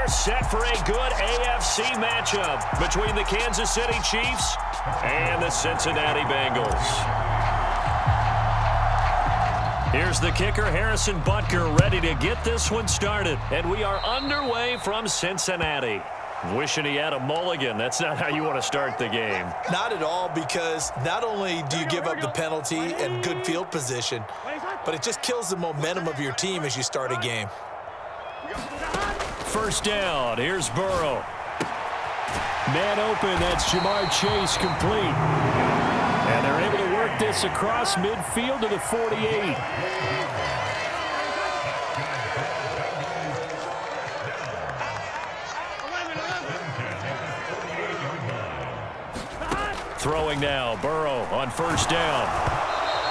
We're set for a good AFC matchup between the Kansas City Chiefs and the Cincinnati Bengals. Here's the kicker, Harrison Butker, ready to get this one started. And we are underway from Cincinnati. Wishing he had a mulligan. That's not how you want to start the game. Not at all, because not only do you give up the penalty and good field position, but it just kills the momentum of your team as you start a game. First down, here's Burrow. Man open, that's Jamar Chase, complete. And they're able to work this across midfield to the 48. Throwing now, Burrow on first down.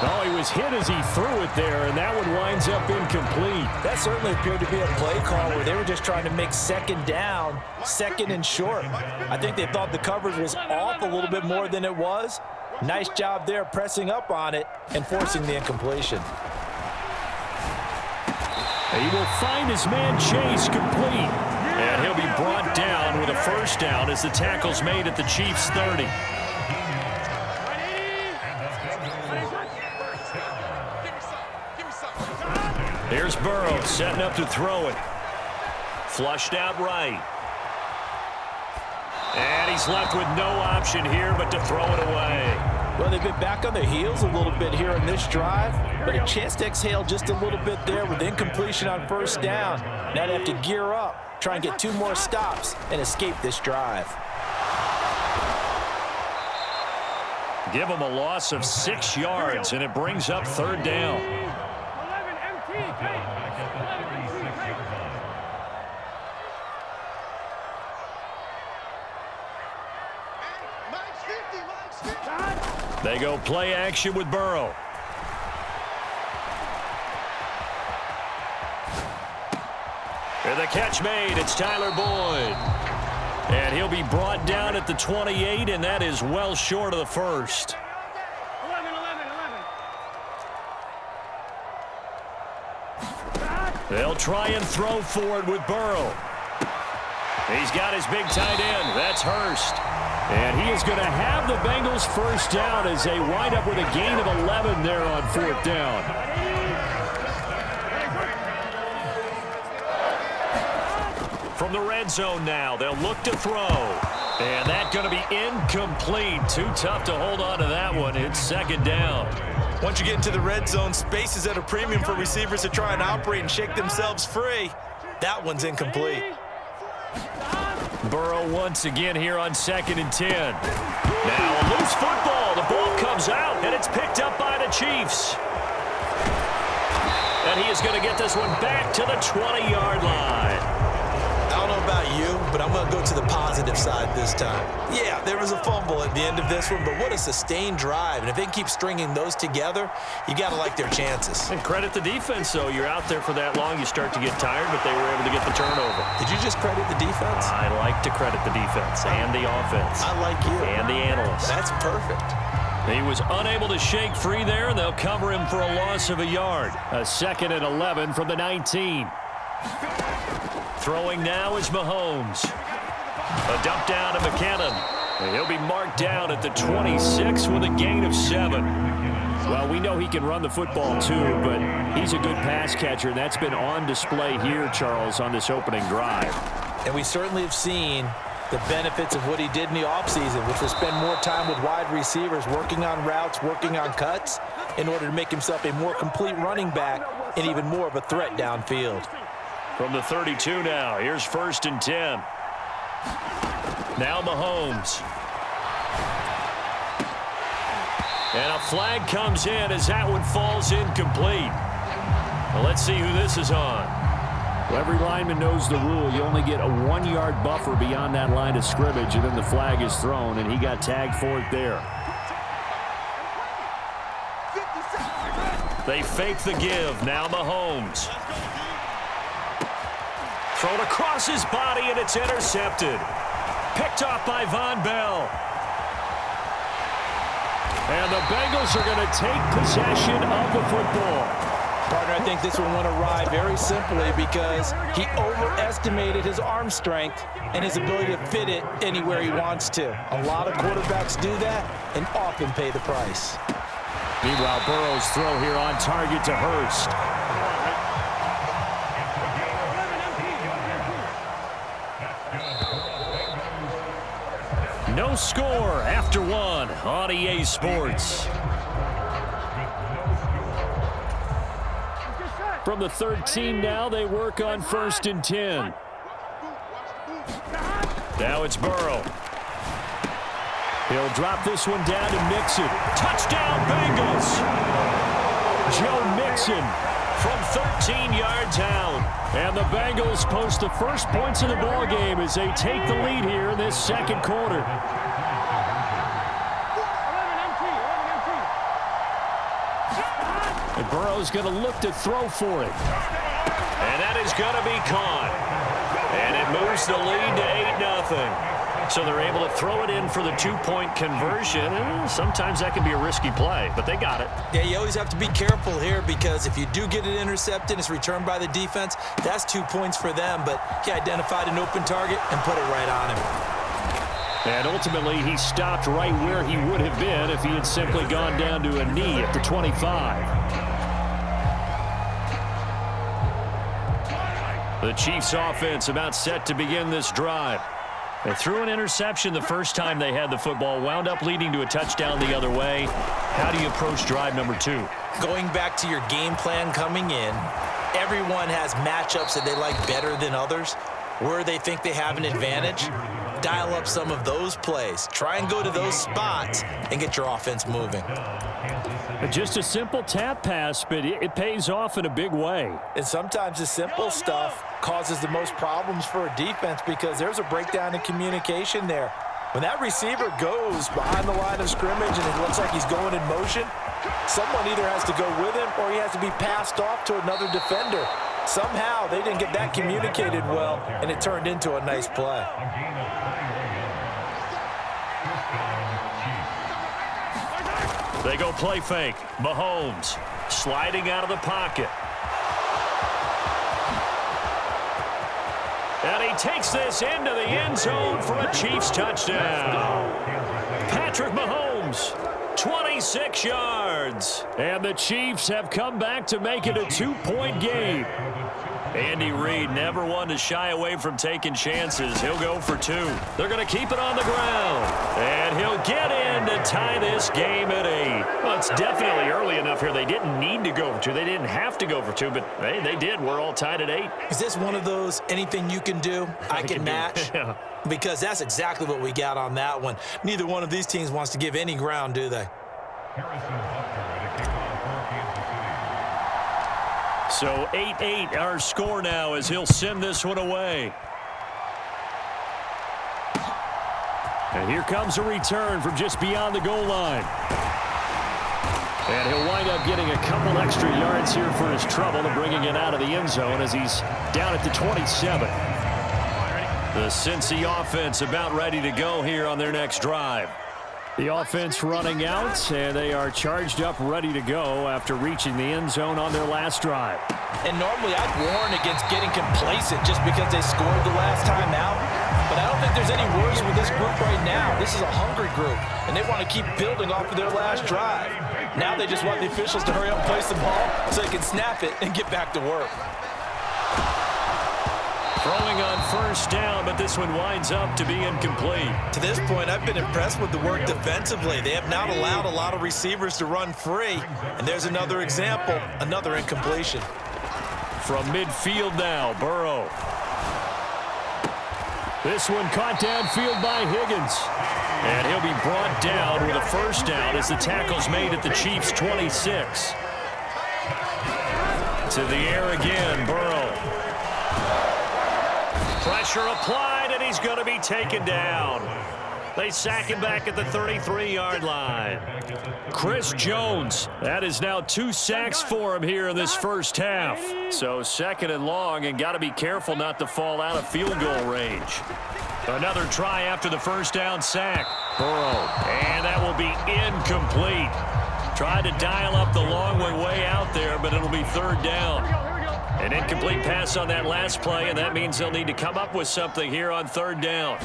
Oh, he was hit as he threw it there, and that one winds up incomplete. That certainly appeared to be a play call where they were just trying to make second down, second and short. I think they thought the coverage was off a little bit more than it was. Nice job there pressing up on it and forcing the incompletion. He will find his man Chase, complete. And he'll be brought down with a first down as the tackle's made at the Chiefs' 30. Here's Burrow setting up to throw it. Flushed out right. And he's left with no option here but to throw it away. Well, they've been back on their heels a little bit here in this drive, but a chance to exhale just a little bit there with incompletion on first down. Now they have to gear up, try and get 2 more stops, and escape this drive. Give them a loss of 6 yards, and it brings up third down. They go play action with Burrow. And the catch made. It's Tyler Boyd. And he'll be brought down at the 28, and that is well short of the first. 11. They'll try and throw forward with Burrow. He's got his big tight end. That's Hurst. And he is going to have the Bengals first down as they wind up with a gain of 11 there on fourth down. From the red zone now, they'll look to throw. And that's going to be incomplete. Too tough to hold on to that one. It's second down. Once you get into the red zone, space is at a premium for receivers to try and operate and shake themselves free. That one's incomplete. Burrow once again here on 2nd and 10. Now a loose football. The ball comes out, and it's picked up by the Chiefs. And he is going to get this one back to the 20-yard line. I don't know about you, but I'm going to go to the positive side this time. Yeah, there was a fumble at the end of this one, but what a sustained drive. And if they keep stringing those together, you got to like their chances. And credit the defense, though. You're out there for that long, you start to get tired, but they were able to get the turnover. Did you just credit the defense? I like to credit the defense and the offense. I like you. And the analysts. That's perfect. He was unable to shake free there, and they'll cover him for a loss of a yard. A 2nd and 11 from the 19. Throwing now is Mahomes. A dump down to McKinnon. And he'll be marked down at the 26 with a gain of 7. Well, we know he can run the football too, but he's a good pass catcher. And that's been on display here, Charles, on this opening drive. And we certainly have seen the benefits of what he did in the offseason, which was spend more time with wide receivers, working on routes, working on cuts, in order to make himself a more complete running back and even more of a threat downfield. From the 32 now, here's 1st and 10. Now Mahomes. And a flag comes in as that one falls incomplete. Well, let's see who this is on. Well, every lineman knows the rule. You only get a 1-yard buffer beyond that line of scrimmage, and then the flag is thrown, and he got tagged for it there. They fake the give. Now Mahomes. Thrown across his body, and it's intercepted. Picked off by Von Bell. And the Bengals are going to take possession of the football. Partner, I think this one went awry very simply because he overestimated his arm strength and his ability to fit it anywhere he wants to. A lot of quarterbacks do that and often pay the price. Meanwhile, Burrow's throw here on target to Hurst. No score after one on EA Sports. From the 13 now, they work on 1st and 10. Now it's Burrow. He'll drop this one down to Mixon. Touchdown, Bengals! Joe Mixon from 13 yards out. And the Bengals post the first points of the ballgame as they take the lead here in this second quarter. And Burrow's going to look to throw for it. And that is going to be caught. And it moves the lead to 8-0. So they're able to throw it in for the two-point conversion. And sometimes that can be a risky play, but they got it. Yeah, you always have to be careful here because if you do get it intercepted, it's returned by the defense, that's 2 points for them. But he identified an open target and put it right on him. And ultimately, he stopped right where he would have been if he had simply gone down to a knee at the 25. The Chiefs offense about set to begin this drive. They threw an interception the first time they had the football, wound up leading to a touchdown the other way. How do you approach drive number 2? Going back to your game plan coming in, everyone has matchups that they like better than others. Where they think they have an advantage, dial up some of those plays. Try and go to those spots and get your offense moving. Just a simple tap pass, but it pays off in a big way. And sometimes the simple stuff causes the most problems for a defense because there's a breakdown in communication there. When that receiver goes behind the line of scrimmage and it looks like he's going in motion, someone either has to go with him or he has to be passed off to another defender. Somehow they didn't get that communicated well, and it turned into a nice play. They go play fake. Mahomes sliding out of the pocket. And he takes this into the end zone for a Chiefs touchdown. Patrick Mahomes, 26 yards. And the Chiefs have come back to make it a 2-point game. Andy Reid never one to shy away from taking chances. He'll go for 2. They're going to keep it on the ground. And he'll get in to tie this game at 8. Well, it's definitely early enough here. They didn't need to go for 2. They didn't have to go for 2, but hey, they did. We're all tied at 8. Is this one of those anything you can do, I can match? Yeah. Because that's exactly what we got on that one. Neither one of these teams wants to give any ground, do they? So 8-8 our score now as he'll send this one away. And here comes a return from just beyond the goal line. And he'll wind up getting a couple extra yards here for his trouble and bringing it out of the end zone as he's down at the 27. The Cincy offense about ready to go here on their next drive. The offense running out, and they are charged up, ready to go after reaching the end zone on their last drive. And normally I'd warn against getting complacent just because they scored the last time out. But I don't think there's any worries with this group right now. This is a hungry group, and they want to keep building off of their last drive. Now they just want the officials to hurry up and place the ball so they can snap it and get back to work. Throwing on first down, but this one winds up to be incomplete. To this point, I've been impressed with the work defensively. They have not allowed a lot of receivers to run free. And there's another example, another incompletion. From midfield now, Burrow. This one caught downfield by Higgins. And he'll be brought down with a first down as the tackle's made at the Chiefs' 26. To the air again, Burrow. Pressure applied, and he's going to be taken down. They sack him back at the 33-yard line. Chris Jones, that is now 2 sacks for him here in this first half. So second and long, and got to be careful not to fall out of field goal range. Another try after the first down sack. Burrow, and that will be incomplete. Tried to dial up the long way out there, but it'll be third down. An incomplete pass on that last play, and that means they'll need to come up with something here on third down.